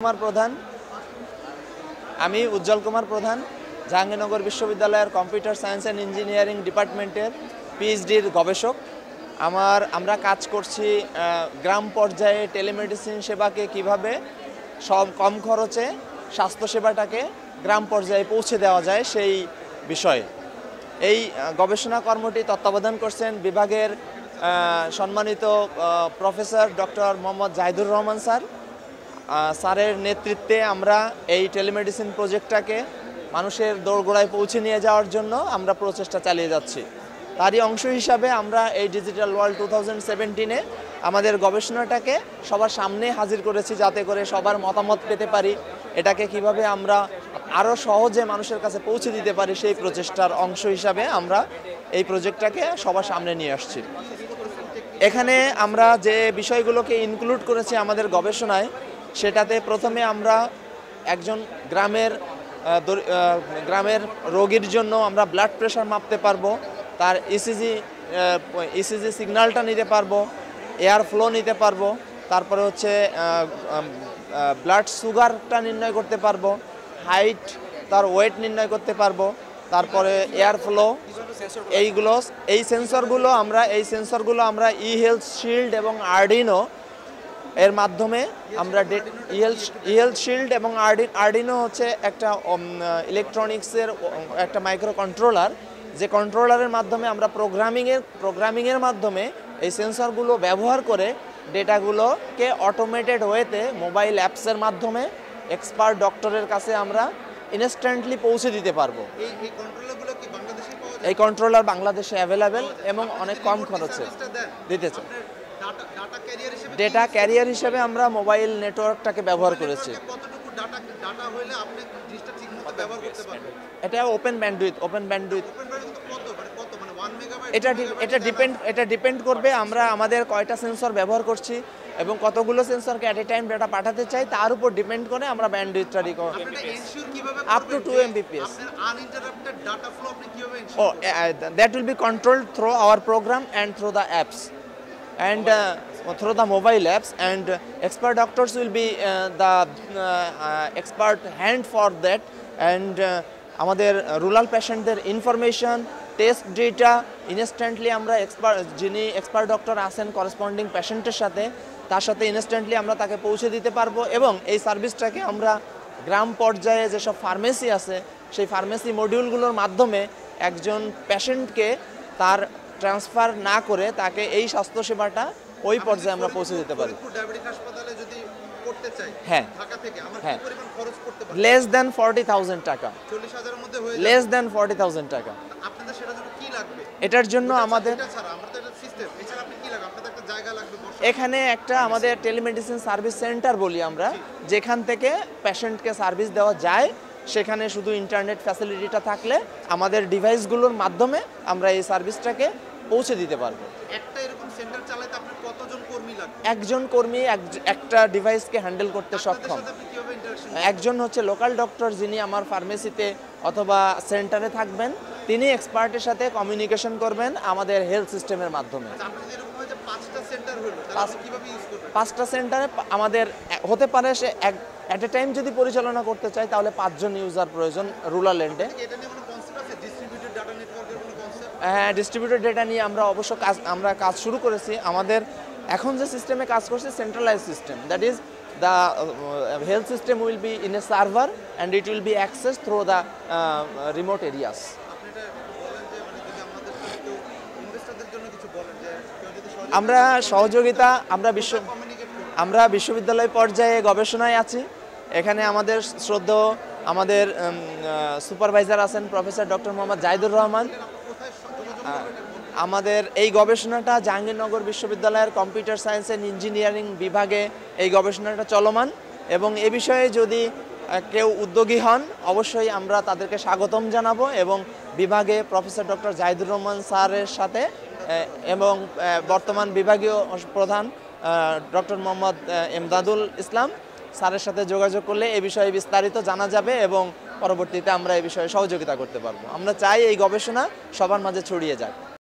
कुमार प्रधान आमी उज्जवल कुमार प्रधान জাহাঙ্গীরনগর বিশ্ববিদ্যালয়ের computer science and engineering ডিপার্টমেন্টের পিএইচডির গবেষক। আমরা কাজ করছি গ্রাম পর্যায়ে টেলিমেডিসিন সেবাকে কিভাবে সব কম খরচে স্বাস্থ্যসেবাটাকে গ্রাম পর্যায়ে পৌঁছে দেওয়া যায় সেই বিষয়ে এই গবেষণা কর্মটি তত্ত্বাবধান করছেন বিভাগের সম্মানিত professor doctor Mohammad Jahidur Rahman sir. স্যারের নেতৃত্বে আমরা এই টেলিমেডিসিন প্রজেক্টটাকে মানুষের দোরগোড়ায় পৌঁছে নিয়ে যাওয়ার জন্য আমরা প্রচেষ্টা চালিয়ে যাচ্ছি। তারই অংশ হিসাবে আমরা এই ডিজিটাল ওয়ার্ল্ড 2017-এ আমাদের গবেষণাটাকে সবার সামনে হাজির করেছি, যাতে করে সবার মতামত পেতে পারি, এটাকে কিভাবে আমরা আরও সহজে মানুষের কাছে পৌঁছে দিতে পারি সেই প্রচেষ্টার অংশ হিসাবে আমরা এই প্রজেক্টটাকে সবার সামনে নিয়ে আসছি। এখানে আমরা যে বিষয়গুলোকে ইনক্লুড করেছি আমাদের গবেষণায়, সেটাতে প্রথমে আমরা একজন গ্রামের রোগীর জন্য আমরা ব্লাড প্রেশার মাপতে পারবো, তার ইসিজি সিগন্যালটা নিতে পারবো, এয়ার ফ্লো নিতে পারবো, তারপরে হচ্ছে ব্লাড সুগারটা নির্ণয় করতে পারবো, হাইট তার ওয়েট নির্ণয় করতে পারবো, তারপরে এয়ার ফ্লো, এই সেন্সরগুলো আমরা ই হেলথ শিল্ড এবং আর্ডিনো এর মাধ্যমে আমরা হেলথ শিল্ড এবং আর্ডিনো হচ্ছে একটা ইলেকট্রনিক্সের একটা মাইক্রো কন্ট্রোলার, যে কন্ট্রোলারের মাধ্যমে আমরা প্রোগ্রামিংয়ের মাধ্যমে এই সেন্সরগুলো ব্যবহার করে ডেটাগুলোকে অটোমেটেড ওয়েতে মোবাইল অ্যাপসের মাধ্যমে এক্সপার্ট ডক্টরের কাছে আমরা ইনস্ট্যান্টলি পৌঁছে দিতে পারবো। এই কন্ট্রোলার বাংলাদেশে অ্যাভেলেবেল এবং অনেক কম খরচে দিতেছে। ডেটা ক্যারিয়ার হিসেবে আমরা মোবাইল নেটওয়ার্কটাকে ব্যবহার করেছি। এটা ওপেন ব্যান্ডউইথ এটা ডিপেন্ড করবে আমরা আমাদের কয়টা সেন্সর ব্যবহার করছি এবং কতগুলো সেন্সরকে অ্যাট এ টাইম ডেটা পাঠাতে চাই, তার উপর ডিপেন্ড করে আমরা ব্যান্ডউইথটা up to 2 Mbps. That will be controlled through our program and through the apps and through the mobile apps, and expert doctors will be the expert hand for that, and আমাদের rural পেশেন্টদের information test data instantly আমরা যিনি expert doctor আছেন corresponding পেশেন্টের সাথে, তার সাথে instantly আমরা তাকে পৌঁছে দিতে পারবো। এবং এই সার্ভিসটাকে আমরা গ্রাম পর্যায়ে যেসব ফার্মেসি আছে সেই ফার্মেসি মডিউলগুলোর মাধ্যমে একজন পেশেন্টকে তার ট্রান্সফার না করে তাকে এই স্বাস্থ্যসেবাটা ওই পর্যায়ে আমরা পৌঁছে দিতে পারি। হ্যাঁ, লেস দেন 40,000 টাকা, লেস দেন 40,000 টাকা। এটার জন্য আমাদের এখানে একটা আমাদের টেলিমেডিসিন সার্ভিস সেন্টার বলি আমরা, যেখান থেকে পেশেন্টকে সার্ভিস দেওয়া যায়। সেখানে শুধু ইন্টারনেট ফ্যাসিলিটিটা থাকলে আমাদের ডিভাইসগুলোর মাধ্যমে আমরা এই সার্ভিসটাকে পৌঁছে দিতে পারবো। একটা এরকম সেন্টার চালাতে আপনার কতজন কর্মী লাগবে? একজন কর্মী একটা ডিভাইসকে হ্যান্ডেল করতে সক্ষম। একজন হচ্ছে লোকাল ডক্টর, যিনি আমার ফার্মেসিতে অথবা সেন্টারে থাকবেন, তিনি এক্সপার্টের সাথে কমিউনিকেশন করবেন আমাদের হেলথ সিস্টেমের মাধ্যমে। পাঁচটা সেন্টারে আমাদের হতে পারে, সে অ্যাট এ টাইম যদি পরিচালনা করতে চাই তাহলে 5 জন ইউজার প্রয়োজন রুরাল এন্ডে। হ্যাঁ, ডিস্ট্রিবিউটেড ডেটা নিয়ে আমরা কাজ শুরু করেছি। আমাদের এখন যে সিস্টেমে কাজ করছে centralise system, that is the health system will be in a server and it will be access through the remote areas. আমরা সহযোগিতা আমরা বিশ্ববিদ্যালয় পর্যায়ে গবেষণায় আছি। এখানে আমাদের আমাদের সুপারভাইজার আছেন প্রফেসর ডক্টর মোহাম্মদ জাহিদুর রহমান। আমাদের এই গবেষণাটা জাহাঙ্গীরনগর বিশ্ববিদ্যালয়ের কম্পিউটার সায়েন্স অ্যান্ড ইঞ্জিনিয়ারিং বিভাগে এই গবেষণাটা চলমান, এবং এ বিষয়ে যদি কেউ উদ্যোগী হন অবশ্যই আমরা তাদেরকে স্বাগতম জানাবো। এবং বিভাগে প্রফেসর ডক্টর জাহিদুর রহমান স্যারের সাথে এবং বর্তমান বিভাগীয় প্রধান ডক্টর মোহাম্মদ এমদাদুল ইসলাম স্যারের সাথে যোগাযোগ করলে এই বিষয়ে বিস্তারিত জানা যাবে এবং পরবর্তীতে আমরা এই বিষয়ে সহযোগিতা করতে পারবো। আমরা চাই এই গবেষণা সবার মাঝে ছড়িয়ে যাক।